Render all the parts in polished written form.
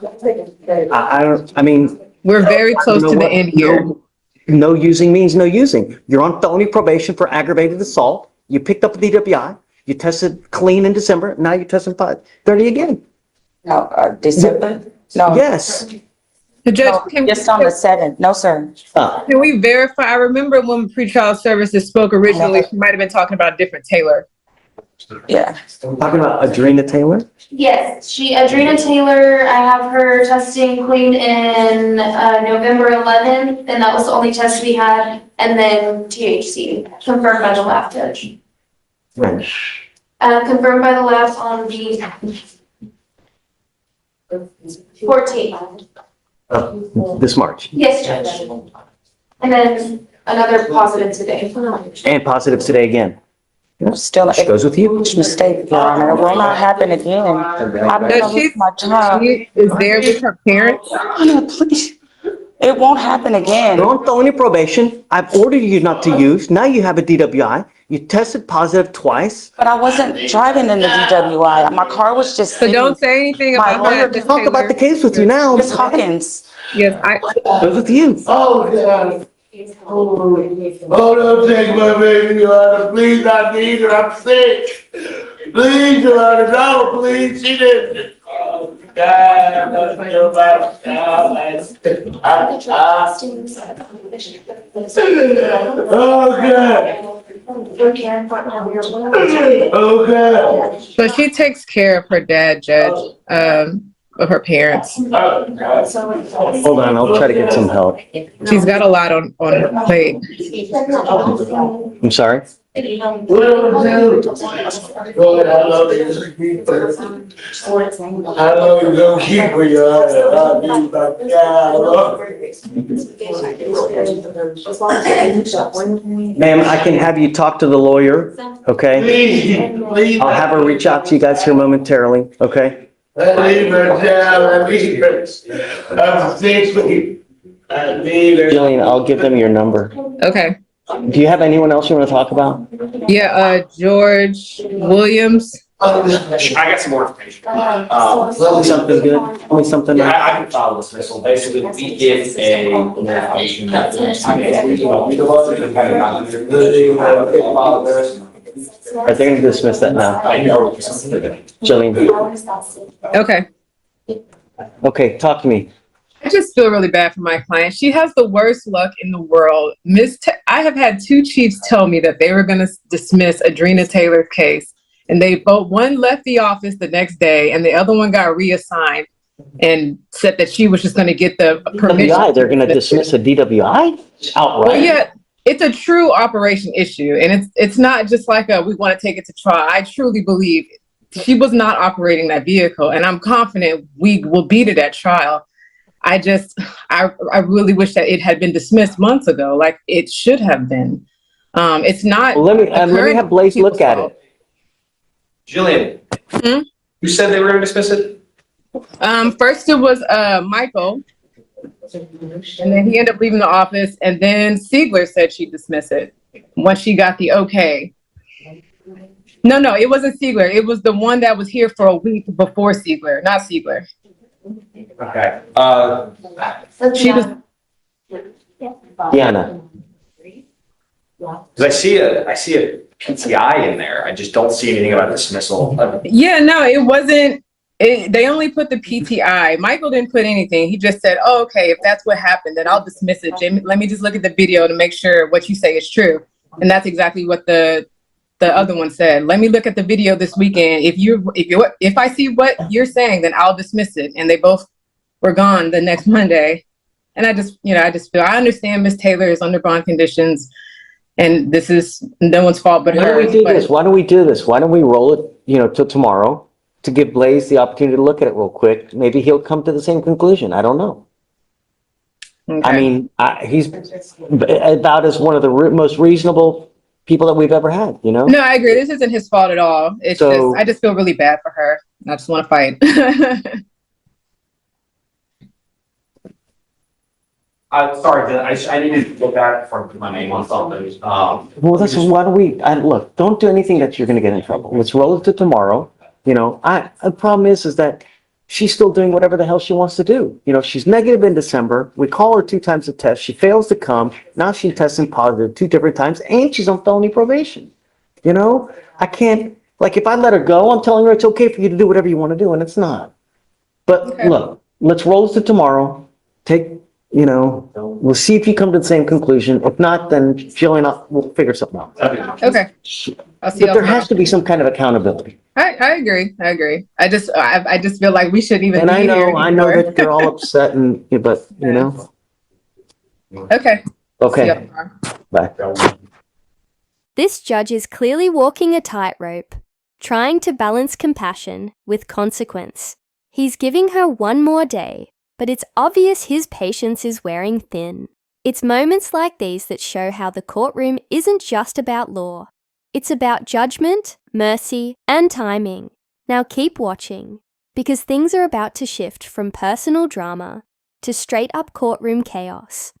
I mean, We're very close to the end here. No using means no using. You're on felony probation for aggravated assault. You picked up a DWI. You tested clean in December. Now you're testing 30 again. No, December? No. Yes. The judge, No, just on the 7th. No, sir. can we verify? I remember when pretrial services spoke originally, she might have been talking about a different Taylor. Yeah. Talking about Adrena Taylor? Yes, Adrena Taylor, I have her testing clean in November 11th, and that was the only test we had. And then THC, confirmed by the lab judge. Right. Confirmed by the lab on the 14th. This March. Yes, Judge. And then another positive today. And positive today again. Still, Which goes with you. mistake, Your Honor. It will not happen again. I'm gonna lose my job. She is there with her parents. Honor, please. It won't happen again. You're on felony probation. I've ordered you not to use. Now you have a DWI. You tested positive twice. But I wasn't driving in the DWI. My car was just So sitting. don't say anything My about lawyer that. Ms. Talk about the case with you now. Ms. Hawkins. Yes, Goes with you. Oh, God. Oh, don't take my baby, Your Honor. Please, I need her. I'm sick. Please, Your Honor. No, please. She didn't. Oh, God. I'm not feeling about Oh, God. so she takes care of her dad, Judge, of her parents. Hold on, I'll try to get some help. She's got a lot on her plate. I'm sorry? What do I do? Lord, I love you. I love you. Don't keep me, Your Honor. I love you, but God, Ma'am, I can have you talk to the lawyer, okay? please, please. I'll have her reach out to you guys here momentarily, okay? I need her down. I need her. I'm sick. I need her. Jillian, I'll give them your number. Okay. Do you have anyone else you want to talk about? Yeah, George Williams. I got some more information. Tell me something good. Tell me something. Yeah, I can file dismissal. Basically, we give a notification that All right, they're going to dismiss that now. Jillian, Okay. okay, talk to me. I just feel really bad for my client. She has the worst luck in the world. I have had two chiefs tell me that they were going to dismiss Adrena Taylor's case, and they both, one left the office the next day, and the other one got reassigned and said that she was just going to get the permission. DWI, they're going to dismiss a DWI outright? Well, yeah, it's a true operation issue, and it's not just like we want to take it to trial. I truly believe she was not operating that vehicle, and I'm confident we will beat it at trial. I really wish that it had been dismissed months ago, like it should have been. It's not. Well, let me have Blaze look at it. Jillian, who said they were going to dismiss it? First it was Michael, and then he ended up leaving the office, and then Siegler said she'd dismiss it once she got the okay. No, it wasn't Siegler. It was the one that was here for a week before Siegler, not Siegler. Okay. She was. Deanna. Because I see a PTI in there. I just don't see anything about dismissal. Yeah, no, it wasn't. They only put the PTI. Michael didn't put anything. He just said, "Oh, okay, if that's what happened, then I'll dismiss it. Jamie, let me just look at the video to make sure what you say is true." And that's exactly what the other one said. Let me look at the video this weekend. If I see what you're saying, then I'll dismiss it. And they both were gone the next Monday. And I just feel, I understand Miss Taylor is under bond conditions, and this is no one's fault but Why hers. don't we do this? Why don't we roll it, till tomorrow to give Blaze the opportunity to look at it real quick? Maybe he'll come to the same conclusion. I don't know. Okay. I mean, he's about as one of the most reasonable people that we've ever had, No, I agree. This isn't his fault at all. It's just, I just feel really bad for her. I just want to fight. Sorry, I needed to look back for my name on something. Well, that's why don't we, look, don't do anything that you're going to get in trouble. Let's roll it to tomorrow. The problem is that she's still doing whatever the hell she wants to do. You know, she's negative in December. We call her 2 times a test. She fails to come. Now she's testing positive 2 different times, and she's on felony probation. You know, I can't, like, if I let her go, I'm telling her it's okay for you to do whatever you want to do, and it's not. But Okay. look, let's roll this to tomorrow. We'll see if you come to the same conclusion. If not, then Jill not, we'll figure something out. Okay. I'll see But y'all there has tomorrow. to be some kind of accountability. I agree. I agree. I just feel like we shouldn't even And be I here know anymore. that you're all upset but Okay. See y'all okay, tomorrow. bye. This judge is clearly walking a tightrope, trying to balance compassion with consequence. He's giving her one more day, but it's obvious his patience is wearing thin. It's moments like these that show how the courtroom isn't just about law. It's about judgment, mercy, and timing. Now keep watching, because things are about to shift from personal drama to straight-up courtroom chaos.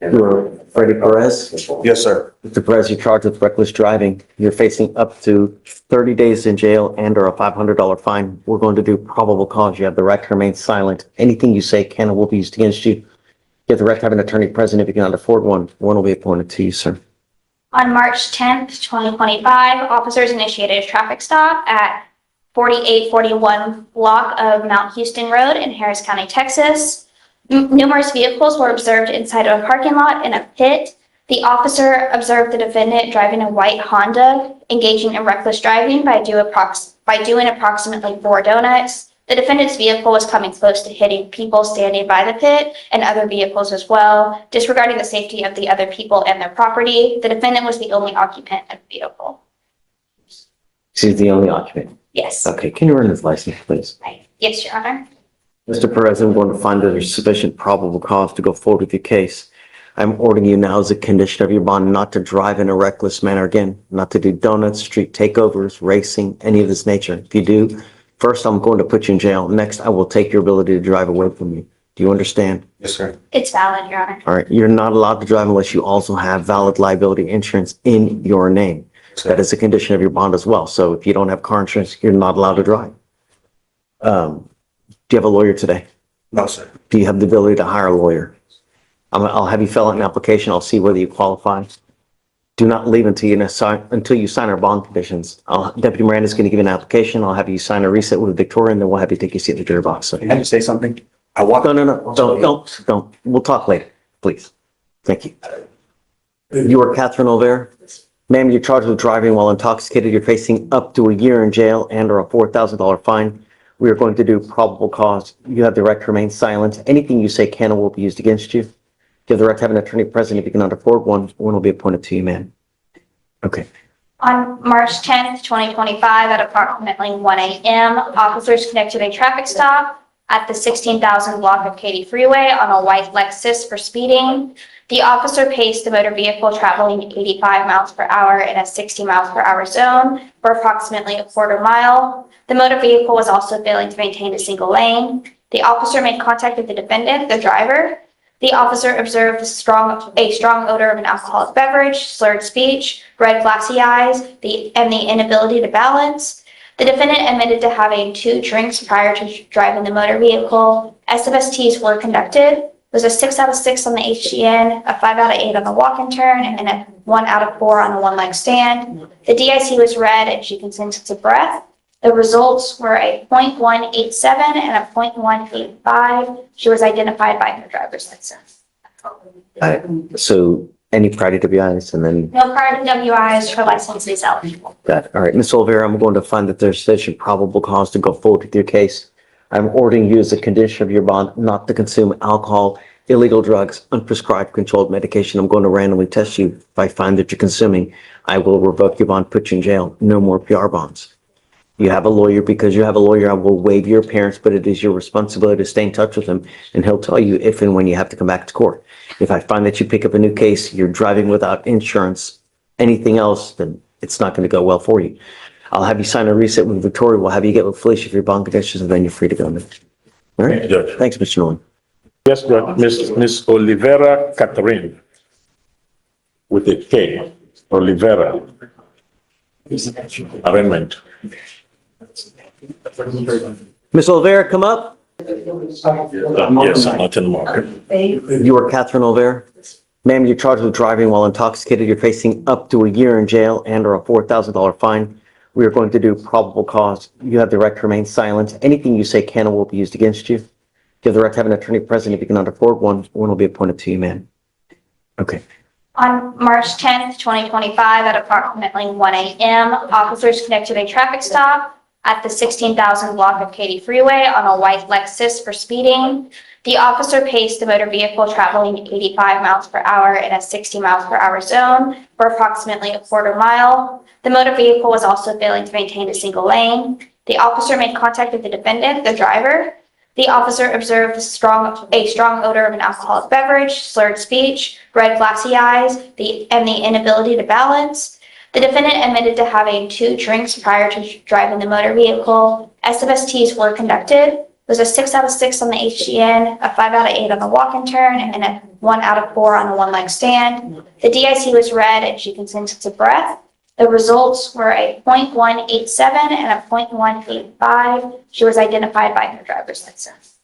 You're Freddie Perez. Yes, sir. Mr. Perez, you're charged with reckless driving. You're facing up to 30 days in jail and or a $500 fine. We're going to do probable cause. You have the right to remain silent. Anything you say can and will be used against you. You have the right to have an attorney present if you cannot afford one. One will be appointed to you, sir. On March 10th, 2025, officers initiated a traffic stop at 4841 block of Mount Houston Road in Harris County, Texas. Numerous vehicles were observed inside of a parking lot in a pit. The officer observed the defendant driving a white Honda, engaging in reckless driving by doing approximately 4 donuts. The defendant's vehicle was coming close to hitting people standing by the pit and other vehicles as well, disregarding the safety of the other people and their property. The defendant was the only occupant of the vehicle. She's the only occupant. Yes. Okay, can you run his license, please? Right. Yes, Your Honor. Mr. Perez, I'm going to find that there's sufficient probable cause to go forward with your case. I'm ordering you now as a condition of your bond not to drive in a reckless manner again, not to do donuts, street takeovers, racing, any of this nature. If you do, first I'm going to put you in jail. Next, I will take your ability to drive away from you. Do you understand? Yes, sir. It's valid, Your Honor. All right, you're not allowed to drive unless you also have valid liability insurance in your name. That is a condition of your bond as well. So if you don't have car insurance, you're not allowed to drive. Do you have a lawyer today? No, sir. Do you have the ability to hire a lawyer? I'll have you fill out an application. I'll see whether you qualify. Do not leave until you sign our bond conditions. Deputy Miranda's going to give you an application. I'll have you sign a reset with Victoria, and then we'll have you take your seat in the jury box. So, Can I just say something? I walk. no. Don't. We'll talk later, please. Thank you. You are Catherine Olvera? Ma'am, you're charged with driving while intoxicated. You're facing up to a year in jail and or a $4,000 fine. We are going to do probable cause. You have the right to remain silent. Anything you say can and will be used against you. You have the right to have an attorney present if you cannot afford one. One will be appointed to you, ma'am. Okay. On March 10th, 2025, at approximately 1 a.m., officers conducted a traffic stop at the 16,000 block of Katy Freeway on a white Lexus for speeding. The officer paced the motor vehicle traveling 85 miles per hour in a 60 miles per hour zone for approximately a quarter mile. The motor vehicle was also failing to maintain a single lane. The officer made contact with the defendant, the driver. The officer observed a strong odor of an alcoholic beverage, slurred speech, red glassy eyes, and the inability to balance. The defendant admitted to having 2 drinks prior to driving the motor vehicle. SFSTs were conducted. It was a 6 out of 6 on the HGN, a 5 out of 8 on the walk and turn, and a 1 out of 4 on the one leg stand. The DIC was read and she consented to breath. The results were a 0.187 and a 0.185. She was identified by her driver's license. So any prior DWIs and then No prior DWIs, her license is eligible. that. All right, Ms. Olvera, I'm going to find that there's sufficient probable cause to go forward with your case. I'm ordering you as a condition of your bond not to consume alcohol, illegal drugs, unprescribed controlled medication. I'm going to randomly test you. If I find that you're consuming, I will revoke your bond, put you in jail. No more PR bonds. You have a lawyer. Because you have a lawyer, I will waive your appearance, but it is your responsibility to stay in touch with him, and he'll tell you if and when you have to come back to court. If I find that you pick up a new case, you're driving without insurance, anything else, then it's not going to go well for you. I'll have you sign a reset with Victoria. We'll have you get with Fleischer for your bond conditions, and then you're free to go. All right? Thank you, Judge. Thanks, Mr. Nolan. Yes, Judge. Miss Olivera Catherine. With a K. Olivera. Arraignment. Ms. Olvera, come up. Yes, I'm not in the market. You are Catherine Olvera. Ma'am, you're charged with driving while intoxicated. You're facing up to a year in jail and/or a $4,000 fine. We are going to do probable cause. You have the right to remain silent. Anything you say can and will be used against you. You have the right to have an attorney present. If you cannot afford one will be appointed to you, ma'am. Okay. On March 10th, 2025, at approximately 1 a.m., officers conducted a traffic stop at the 16,000 block of Katy Freeway on a white Lexus for speeding. The officer paced the motor vehicle traveling 85 miles per hour in a 60 miles per hour zone for approximately a quarter mile. The motor vehicle was also failing to maintain a single lane. The officer made contact with the defendant, the driver. The officer observed a strong odor of an alcoholic beverage, slurred speech, red glassy eyes, and the inability to balance. The defendant admitted to having 2 drinks prior to driving the motor vehicle. SFSTs were conducted. It was a 6 out of 6 on the HGN, a 5 out of 8 on the walk and turn, and a 1 out of 4 on the one leg stand. The DIC was read and she consented to breath. The results were a .187 and a .185. She was identified by her driver's license.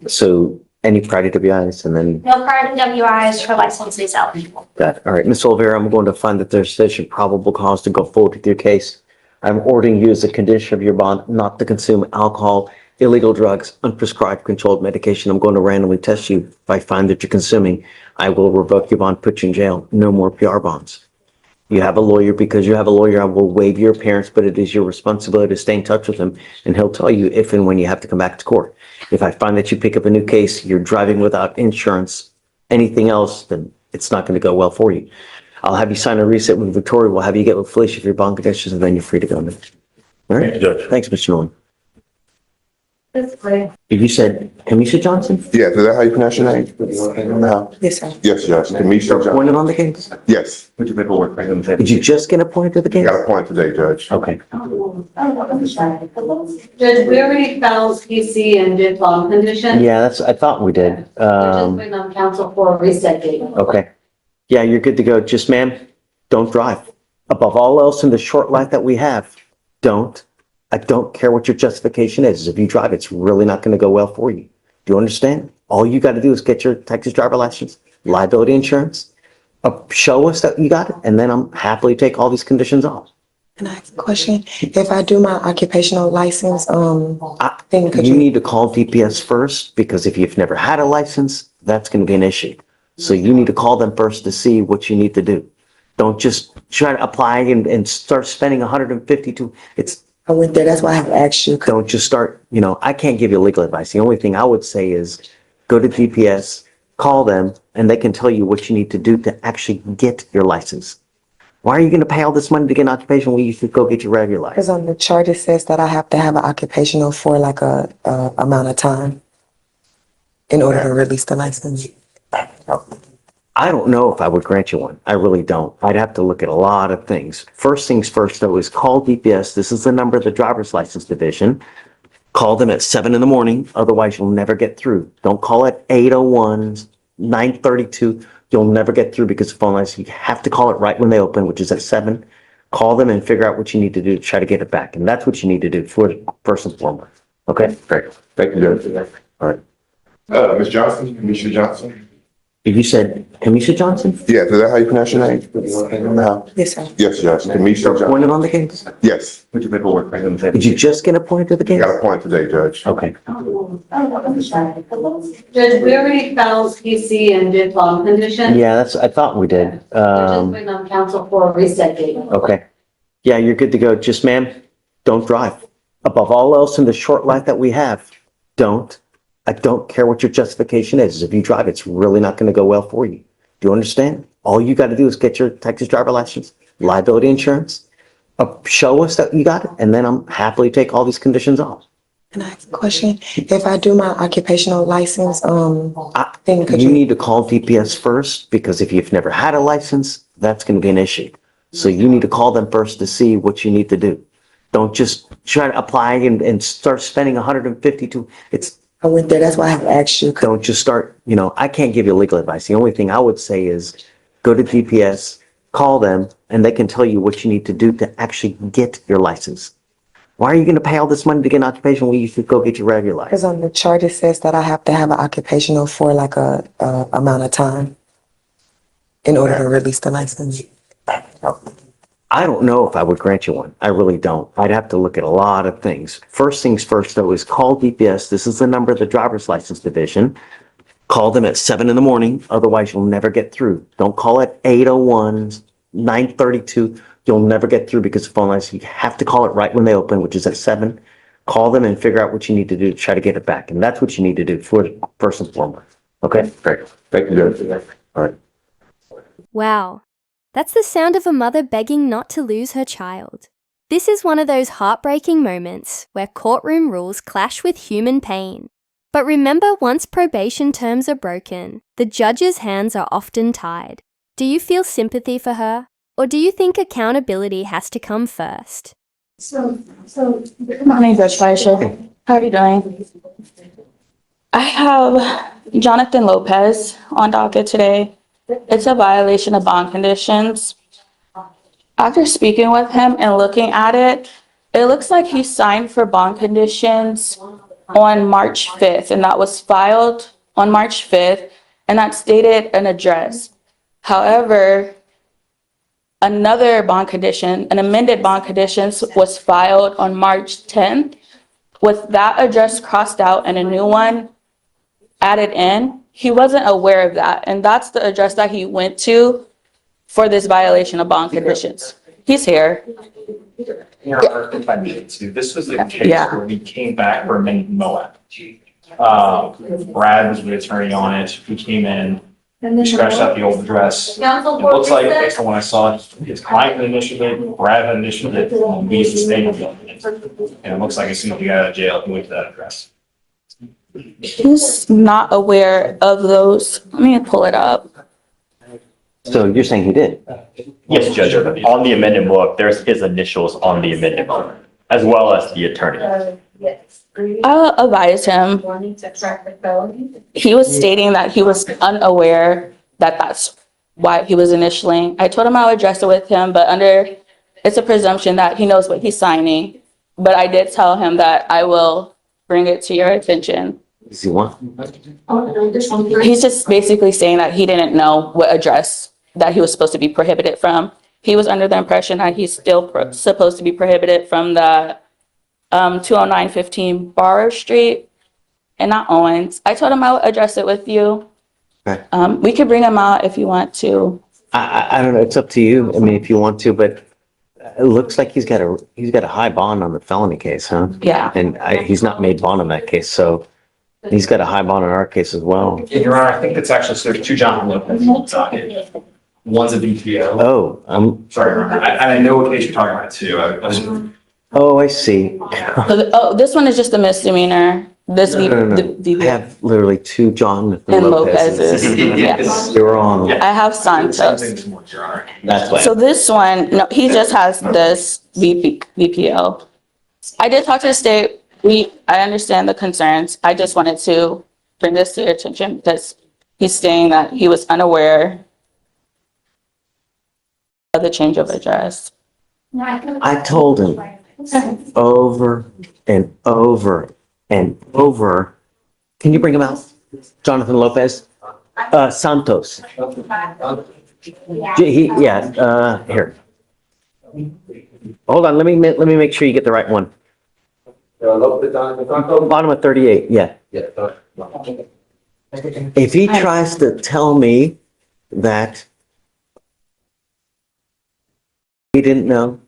So any prior to WIs and then No prior DWIs, her license is eligible. that. All right, Ms. Olvera, I'm going to find that there's sufficient probable cause to go forward with your case. I'm ordering you as a condition of your bond not to consume alcohol, illegal drugs, unprescribed controlled medication. I'm going to randomly test you. If I find that you're consuming, I will revoke your bond, put you in jail. No more PR bonds. You have a lawyer. Because you have a lawyer, I will waive your appearance, but it is your responsibility to stay in touch with him, and he'll tell you if and when you have to come back to court. If I find that you pick up a new case, you're driving without insurance, anything else, then it's not going to go well for you. I'll have you sign a reset with Victoria. We'll have you get with Fleischer for your bond conditions, and then you're free to go. All right? Thank you, Judge. Thanks, Mr. Nolan. That's clear. You said Kamisha Johnson? Yes, is that how you pronounce your name? No. Yes, sir. Yes, Judge. Kamisha Johnson. Appointed on the case? Yes, Put your paperwork right in the Did you just get appointed to the case? got a point today, Judge. Okay. Judge, we already found PC and did bond condition. Yeah, I thought we did. We're just waiting on council for a reset date. Okay. Yeah, you're good to go. Just, ma'am, don't drive. Above all else in the short life that we have, don't. I don't care what your justification is. If you drive, it's really not going to go well for you. Do you understand? All you got to do is get your Texas driver license, liability insurance, show us that you got it, and then I'm happily take all these conditions off. Can I ask a question? If I do my occupational license, thing, could You you? need to call DPS first, because if you've never had a license, that's going to be an issue. So you need to call them first to see what you need to do. Don't just try to apply and start spending 152. I went there, that's why I have asked you. Don't just start, I can't give you legal advice. The only thing I would say is go to DPS, call them, and they can tell you what you need to do to actually get your license. Why are you going to pay all this money to get an occupation when you should go get your regular license? Because on the chart, it says that I have to have an occupational for like a amount of time in order to release the license. I don't know if I would grant you one. I really don't. I'd have to look at a lot of things. First things first, though, is call DPS. This is the number of the driver's license division. Call them at 7 a.m. Otherwise, you'll never get through. Don't call at 8:01, 9:32. You'll never get through because the phone lines, you have to call it right when they open, which is at 7. Call them and figure out what you need to do to try to get it back. And that's what you need to do first and foremost. Okay? Great. Thank you, Judge. All right. Ms. Johnson, Kamisha Johnson. You said Kamisha Johnson? Yes, is that how you pronounce your name? No. Yes, sir. Yes, Judge. Kamisha Johnson. Appointed on the case? Yes, Put your paperwork right in the Did you just get appointed to the case? got a point today, Judge. Okay. Judge, we already found PC and did bond condition. Yeah, I thought we did. We're just waiting on council for a reset date. Okay. Yeah, you're good to go. Just, ma'am, don't drive. Above all else in the short life that we have, don't. I don't care what your justification is. If you drive, it's really not going to go well for you. Do you understand? All you got to do is get your Texas driver license, liability insurance, show us that you got it, and then I'm happily take all these conditions off. Can I ask a question? If I do my occupational license, thing, could You you? need to call DPS first, because if you've never had a license, that's going to be an issue. So you need to call them first to see what you need to do. Don't just try to apply and start spending 152. I went there, that's why I have asked you. Don't just start, I can't give you legal advice. The only thing I would say is go to DPS, call them, and they can tell you what you need to do to actually get your license. Why are you gonna pay all this money to get an occupation when you should go get your regular Because license? on the chart, it says that I have to have an occupational for like a amount of time in order to release the license. I don't know if I would grant you one. I really don't. I'd have to look at a lot of things. First things first, though, is call DPS. This is the number of the driver's license division. Call them at 7 in the morning, otherwise you'll never get through. Don't call at 8:01, 9:32. You'll never get through because the phone lines, you have to call it right when they open, which is at 7. Call them and figure out what you need to do to try to get it back. And that's what you need to do first and foremost. Okay? Great. Thank you, Judge. All right. Wow. That's the sound of a mother begging not to lose her child. This is one of those heartbreaking moments where courtroom rules clash with human pain. But remember, once probation terms are broken, the judge's hands are often tied. Do you feel sympathy for her? Or do you think accountability has to come first? My name is Judge Fleischer. How are you doing? I have Jonathan Lopez on docket today. It's a violation of bond conditions. After speaking with him and looking at it, it looks like he signed for bond conditions on March 5th, and that was filed on March 5th, and that stated an address. However, another bond condition, an amended bond conditions, was filed on March 10th with that address crossed out and a new one added in. He wasn't aware of that, and that's the address that he went to for this violation of bond conditions. He's here. If I needed to, this was a case Yeah. where we came back for amended Moab. Brad was the attorney on it. He came in, he scratched out the old address. It looks like, based on what I saw, his client had initialed it, Brad had initialed it, and we sustained it. And it looks like as soon as he got out of jail, he went to that address. He's not aware of those. Let me pull it up. So you're saying he did? Yes, Judge, on the amended book, there's his initials on the amended book, as well as the attorney. I'll advise him. He was stating that he was unaware that that's why he was initialing. I told him I'll address it with him, but it's a presumption that he knows what he's signing. But I did tell him that I will bring it to your attention. Does he want? He's just basically saying that he didn't know what address that he was supposed to be prohibited from. He was under the impression that he's still supposed to be prohibited from the 20915 Barrow Street and not Owens. I told him I would address it with you. Okay. We could bring him out if you want to. I don't know. It's up to you. I mean, if you want to, but it looks like he's got a high bond on the felony case, huh? Yeah. And he's not made bond on that case, so he's got a high bond on our case as well. Your Honor, I think it's actually, so there's two Jonathan Lopez on the docket. One's a DPO. Oh, Sorry, Your Honor. I know what case you're talking about too. I see. This one is just a misdemeanor. This I have literally two Jonathan and Lopez's. Lopez's. Yes. You're wrong. I have Santos. That's why. So this one, no, he just has this VPO. I did talk to the state. I understand the concerns. I just wanted to bring this to your attention because he's saying that he was unaware of the change of address. I told him over and over and over. Can you bring him out? Jonathan Lopez? Santos. Here. Hold on, let me make sure you get the right one. Bottom of 38, yeah. If he tries to tell me that he didn't know.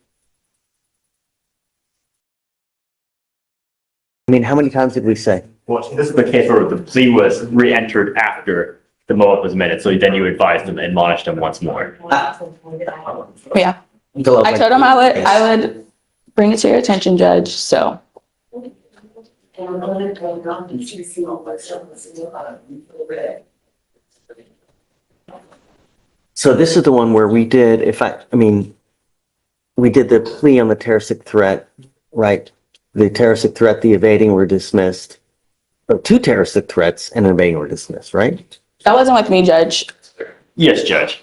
I mean, how many times did we say? Well, this is the case where the plea was re-entered after the MOAB was amended, so then you advised him and admonished him once more. Yeah. I told him I would bring it to your attention, Judge, so. So this is the one where we did, we did the plea on the terroristic threat, right? The terroristic threat, the evading were dismissed. Or two terroristic threats and evading were dismissed, right? That wasn't with me, Judge. Yes, Judge.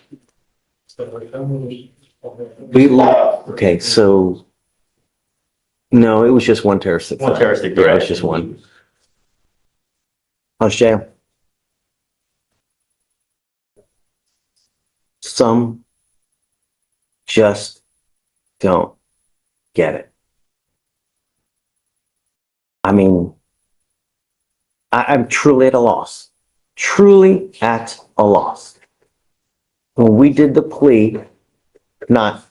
Okay, so No, it was just one terroristic One threat. terroristic Yeah, it threat. was just one. How's jail? Some just don't get it. I mean, I'm truly at a loss. Truly at a loss. When we did the plea, not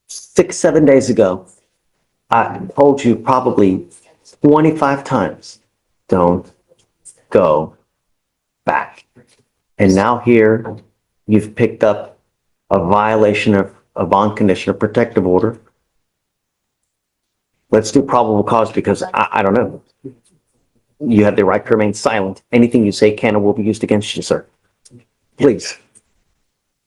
6, 7 days ago, I told you probably 25 times, don't go back. And now here, you've picked up a violation of a bond condition of protective order. Let's do probable cause because I don't know. You have the right to remain silent. Anything you say can and will be used against you, sir. Please.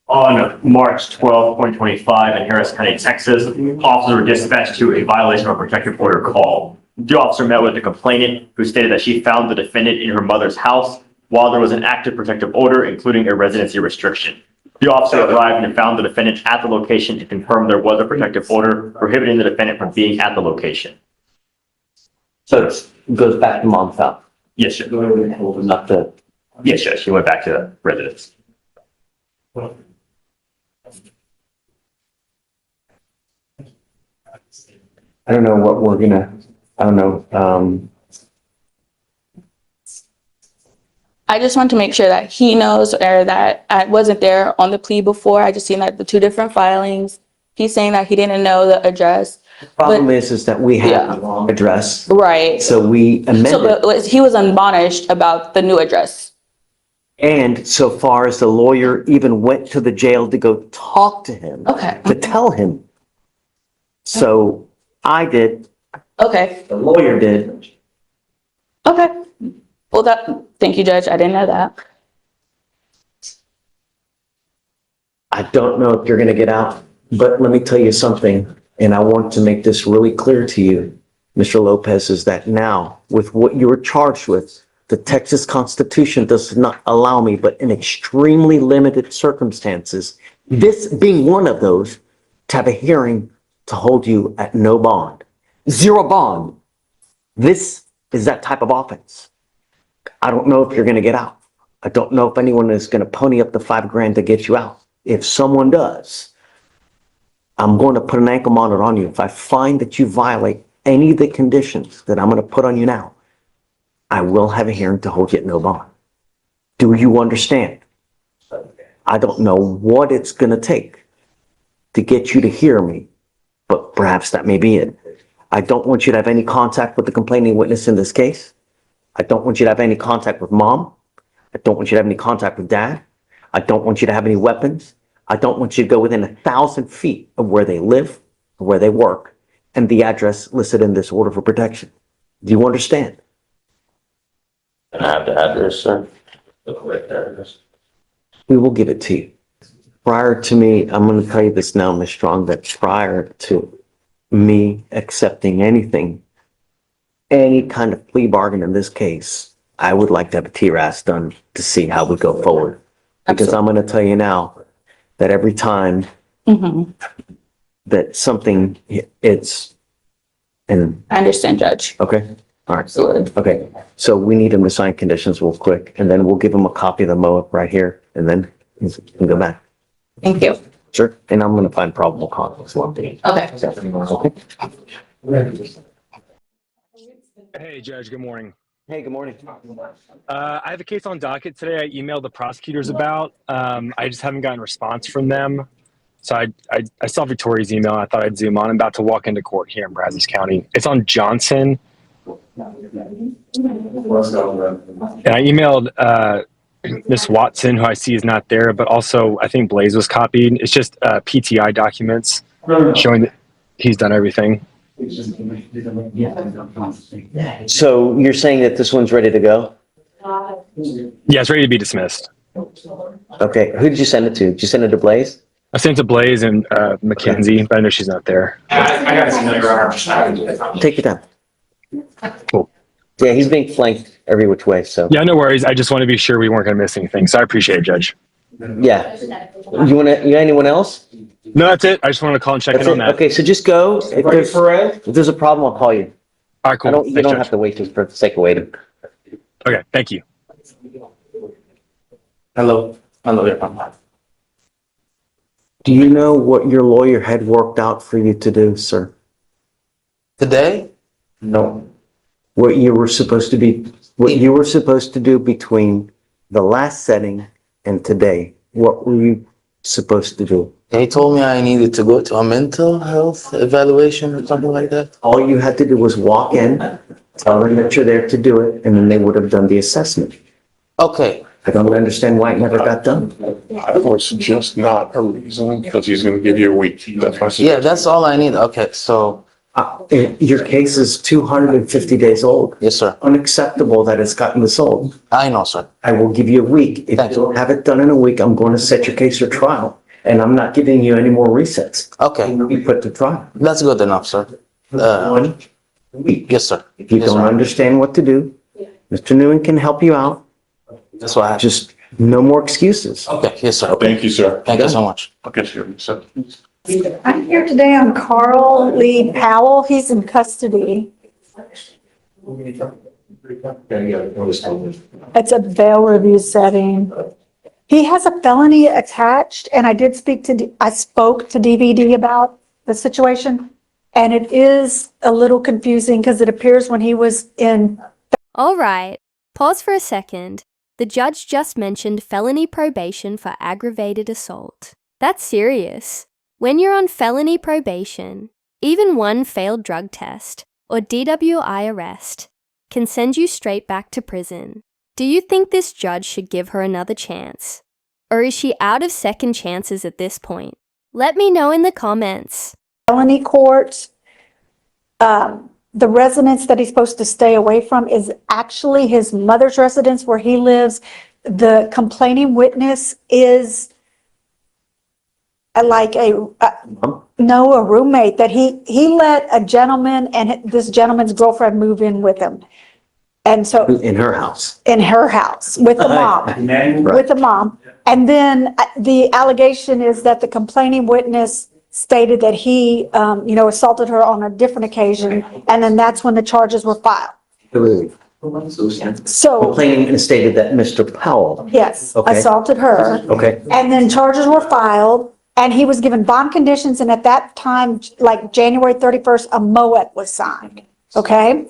On March 12, 2025, in Harris County, Texas, officers were dispatched to a violation of a protective order call. The officer met with the complainant, who stated that she found the defendant in her mother's house while there was an active protective order, including a residency restriction. The officer arrived and found the defendant at the location to confirm there was a protective order prohibiting the defendant from being at the location. So it goes back to mom's house. Yes, sir. Not the, Yes, sir. She went back to the residence. I don't know what we're gonna, I don't know, I just want to make sure that he knows or that I wasn't there on the plea before. I just seen that the two different filings. He's saying that he didn't know the address. problem is that we have Yeah. the wrong address. Right. So we So amended. but he was unadmonished about the new address. And so far as the lawyer even went to the jail to go talk to him, Okay. to tell him. So I did, Okay. the lawyer did. Okay. Well, thank you, Judge. I didn't know that. I don't know if you're gonna get out, but let me tell you something, and I want to make this really clear to you, Mr. Lopez, is that now, with what you were charged with, the Texas Constitution does not allow me, but in extremely limited circumstances, this being one of those, to have a hearing to hold you at no bond. Zero bond. This is that type of offense. I don't know if you're gonna get out. I don't know if anyone is gonna pony up the $5,000 to get you out. If someone does, I'm going to put an ankle monitor on you. If I find that you violate any of the conditions that I'm going to put on you now, I will have a hearing to hold you at no bond. Do you understand? I don't know what it's going to take to get you to hear me, but perhaps that may be it. I don't want you to have any contact with the complaining witness in this case. I don't want you to have any contact with mom. I don't want you to have any contact with dad. I don't want you to have any weapons. I don't want you to go within 1,000 feet of where they live, or where they work, and the address listed in this order for protection. Do you understand? Can I have the address, sir? The correct address. We will give it to you. Prior to me, I'm going to tell you this now, Ms. Strong, that prior to me accepting anything, any kind of plea bargain in this case, I would like to have a TRAS done to see how we go forward. Because I'm going to tell you now that every time that something, and, I understand, Judge. okay? All right. Absolutely. Okay, so we need him to sign conditions real quick, and then we'll give him a copy of the MOA right here, and then he can go back. Thank you. Sure, and I'm gonna find probable cause as well. Okay. Okay? Hey, Judge, good morning. Hey, good morning. I have a case on docket today I emailed the prosecutors about. I just haven't gotten a response from them. So I saw Victoria's email and I thought I'd zoom on. I'm about to walk into court here in Brazos County. It's on Johnson. And I emailed Miss Watson, who I see is not there, but also I think Blaze was copied. It's just PTI documents showing that he's done everything. So you're saying that this one's ready to go? Yeah, it's ready to be dismissed. Okay, who did you send it to? Did you send it to Blaze? I sent it to Blaze and Mackenzie, but I know she's not there. I got some other Take your time. Cool. Yeah, he's being flanked every which way, so. Yeah, no worries. I just want to be sure we weren't going to miss anything. So I appreciate it, Judge. Yeah. You got anyone else? No, that's it. I just wanted to call and check That's in on it? that. Okay, so just go. If there's a problem, I'll call you. All right, cool. You Thanks, don't Judge. have to wait just for the sake of waiting. Okay, thank you. Hello. Yeah. Do you know what your lawyer had worked out for you to do, sir? Today? No. What you were supposed to do between the last setting and today? What were you supposed to do? He told me I needed to go to a mental health evaluation or something like that. All you had to do was walk in, tell them that you're there to do it, and then they would have done the assessment. Okay. I don't understand why it never got done. I would suggest not a reason, because he's gonna give you a week. That's my Yeah, suggestion. that's all I need. Okay, so, Your case is 250 days old. yes, sir. Unacceptable that it's gotten this old. I know, sir. I will give you a week. If Thank you don't have it done in a week, I'm going to set your case for trial. And I'm not giving you any more resets. Okay, You'll be put to trial. that's good enough, sir. 1 week. Yes, sir. If you Yes, don't sir. understand what to do, Mr. Newman can help you out. That's why I Just no more excuses. Okay, yes, sir. Thank you, sir. Thank you so much. Okay, sure. So, I'm here today on Carl Lee Powell. He's in custody. It's a bail review setting. He has a felony attached, and I spoke to DVD about the situation. And it is a little confusing because it appears when he was in. All right, pause for a second. The judge just mentioned felony probation for aggravated assault. That's serious. When you're on felony probation, even one failed drug test or DWI arrest can send you straight back to prison. Do you think this judge should give her another chance? Or is she out of second chances at this point? Let me know in the comments. Felony court. The residence that he's supposed to stay away from is actually his mother's residence where he lives. The complaining witness is a roommate that he let a gentleman and this gentleman's girlfriend move in with him. And so In her house. in her house with the mom. With the mom. And then the allegation is that the complaining witness stated that he, assaulted her on a different occasion. And then that's when the charges were filed. So, Complaining stated that Mr. Powell. yes, Okay. assaulted her. Okay. And then charges were filed and he was given bond conditions. And at that time, like January 31st, a MOEP was signed. Okay.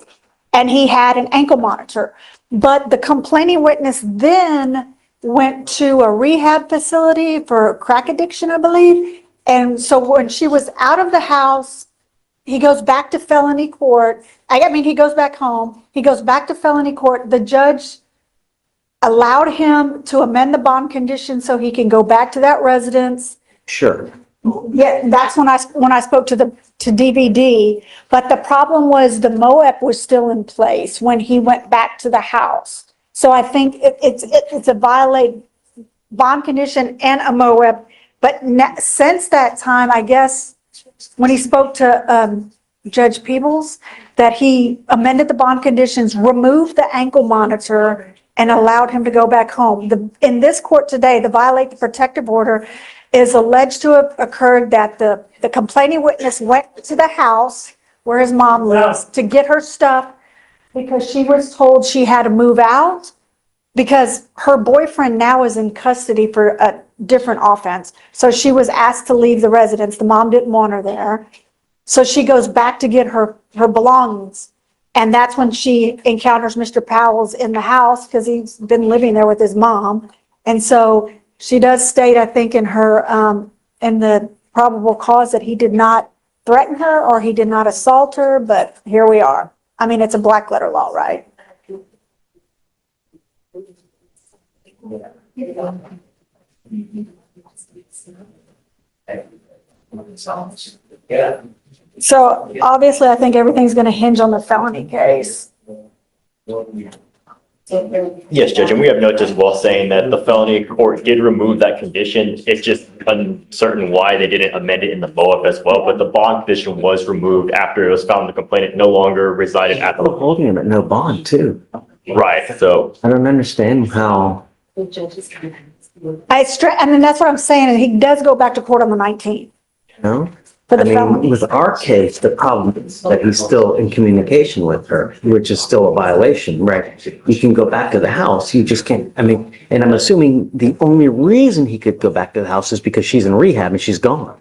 And he had an ankle monitor. But the complaining witness then went to a rehab facility for crack addiction, I believe. And so when she was out of the house, he goes back to felony court. He goes back home. He goes back to felony court. The judge allowed him to amend the bond condition so he can go back to that residence. Sure. Yeah, that's when I spoke to DVD. But the problem was the MOEP was still in place when he went back to the house. So I think it's a violate bond condition and a MOEP. But since that time, I guess, when he spoke to Judge Peebles, that he amended the bond conditions, removed the ankle monitor, and allowed him to go back home. In this court today, the violate the protective order is alleged to have occurred that the complaining witness went to the house where his mom lives to get her stuff because she was told she had to move out because her boyfriend now is in custody for a different offense. So she was asked to leave the residence. The mom didn't want her there. So she goes back to get her belongings. And that's when she encounters Mr. Powell's in the house because he's been living there with his mom. And so she does state, I think, in her, in the probable cause that he did not threaten her or he did not assault her, but here we are. It's a black letter law, right? So obviously, I think everything's going to hinge on the felony case. Yes, Judge, and we have notes as well saying that the felony court did remove that condition. It's just uncertain why they didn't amend it in the MOEP as well, but the bond condition was removed after it was found the complainant no longer resided at the. Oh, holding him at no bond too. Right, so. I don't understand how. And then that's what I'm saying. And he does go back to court on the 19th. No? for I the mean, felony. with our case, the problem is that he's still in communication with her, which is still a violation, right? You can go back to the house, you just can't, I mean, and I'm assuming the only reason he could go back to the house is because she's in rehab and she's gone,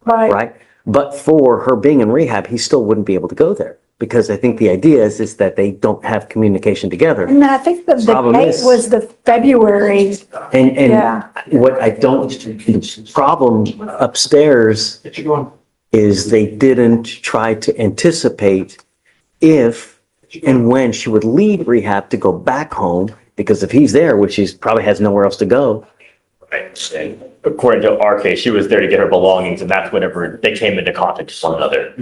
right? But for her being in rehab, he still wouldn't be able to go there. Because I think the idea is that they don't have communication together. And I think the Problem date is- was the February. And Yeah. what I don't, the problem upstairs is they didn't try to anticipate if and when she would leave rehab to go back home, because if he's there, which he probably has nowhere else to go. Right. And according to our case, she was there to get her belongings, and that's whenever they came into contact with one another.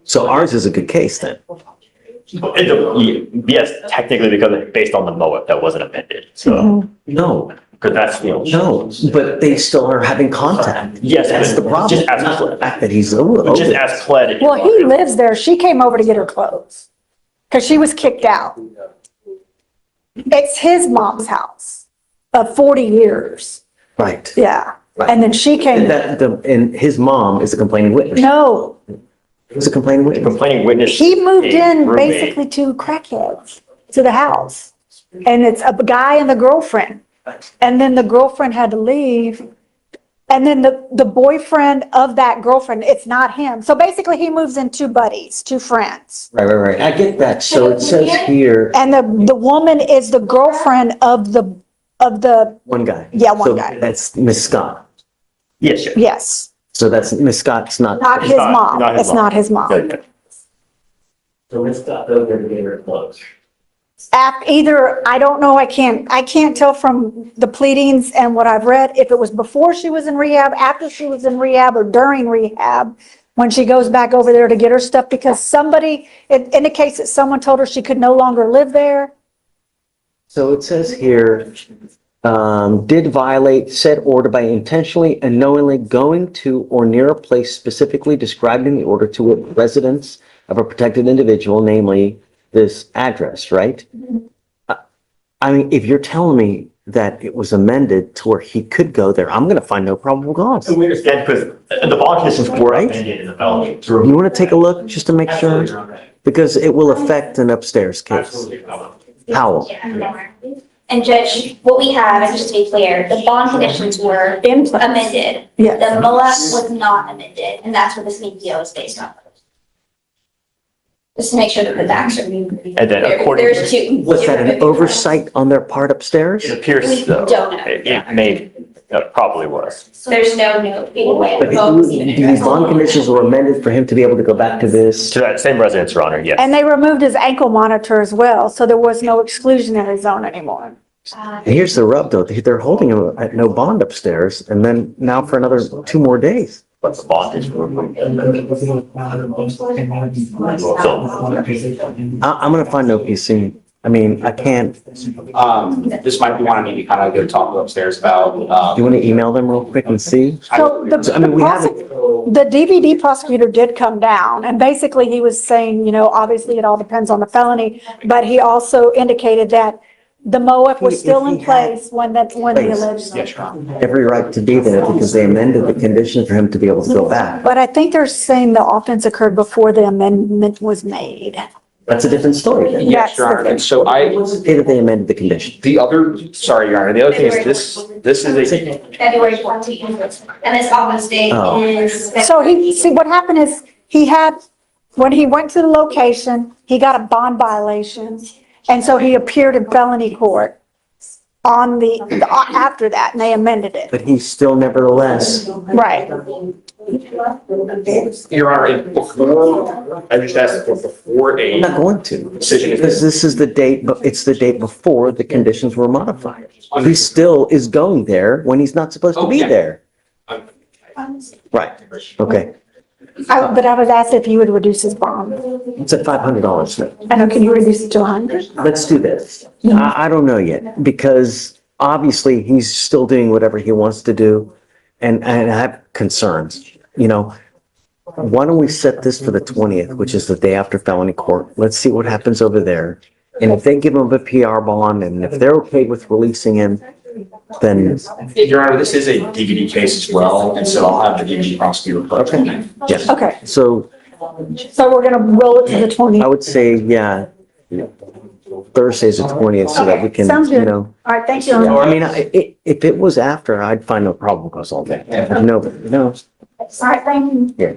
So ours is a good case then. Yes, technically, because based on the MOA that wasn't amended, so, No, because that's, you know. no, but they still are having contact. Yes, That's the problem. just as Not the pled. fact that he's Just over. as pled. Well, he lives there. She came over to get her clothes because she was kicked out. It's his mom's house of 40 years. Right. Yeah. Right. And then she came, And his mom is a complaining witness. no, Who's a complaining witness? Complaining witness. he moved a in roommate. basically to crackheads to the house. And it's a guy and the girlfriend. And then the girlfriend had to leave. And then the boyfriend of that girlfriend, it's not him. So basically he moves in two buddies, two friends. Right. I get that. So it says here, And the woman is the girlfriend of the, one guy. Yeah, one So guy. that's Miss Scott. Yes, yes. yes, So that's, Miss Scott's not. not his mom. It's not his mom. Good. So Miss Scott goes there to get her clothes. Either, I don't know, I can't tell from the pleadings and what I've read, if it was before she was in rehab, after she was in rehab, or during rehab, when she goes back over there to get her stuff, because somebody, it indicates that someone told her she could no longer live there. So it says here, did violate said order by intentionally and knowingly going to or near a place specifically described in the order to a residence of a protected individual, namely this address, right? I mean, if you're telling me that it was amended to where he could go there, I'm gonna find no probable cause. So we understand, because the bond conditions were Right. amended in the felony. You wanna take a look just to make sure? Because it will affect an upstairs case. Absolutely. Howell. And Judge, what we have, and just to be clear, the bond conditions were In place. amended. Yes. The MOAP was not amended, and that's what this BPO is based on. Just to make sure that the facts are being. And then according. There's two. Was that an oversight on their part upstairs? It appears We so. don't know. It may, probably was. There's no note anyway. But these bond conditions were amended for him to be able to go back to this. To that same residence, Your Honor, yes. And they removed his ankle monitor as well, so there was no exclusionary zone anymore. And here's the rub though, they're holding him at no bond upstairs and then now for another 2 more days. But the bond is removed. I'm gonna find no PC. I mean, I can't, This might be one I need to kind of go talk upstairs about. do you want to email them real quick and see? So I mean, we haven't, the DVD prosecutor did come down, and basically he was saying, obviously it all depends on the felony, but he also indicated that the MOAP was still in place when the alleged. Yes, Your Honor. every right to be there because they amended the condition for him to be able to go back. But I think they're saying the offense occurred before the amendment was made. That's a different story then. Yes, Your Honor. And so Say that they amended the condition. sorry, Your Honor, the other thing is this is a, February 14th, and this office date Oh. is. So what happened is when he went to the location, he got a bond violation. And so he appeared in felony court after that, and they amended it. But he's still nevertheless, Right. Your Honor, before, I just asked for before I'm not a going to. decision is Because this is the date, but it's the date before the conditions were modified. He still is going there when he's not supposed to be Okay. there. Right, okay. But I was asked if he would reduce his bond. It's at $500 now. I know, can you reduce it to 100? Let's do this. I don't know yet, because obviously he's still doing whatever he wants to do. And I have concerns, Why don't we set this for the 20th, which is the day after felony court? Let's see what happens over there. And if they give him a PR bond and if they're okay with releasing him, then, Your Honor, this is a DVD case as well, and so I'll have the DVD prosecutor. okay, yes. Okay, So so we're gonna roll it to the 20th. I would say, yeah, Thursday's the 20th so that we can, Sounds good. you know. All right, thank you. I mean, if it was after, I'd find no problem because all day. No, All right, thank you. yeah.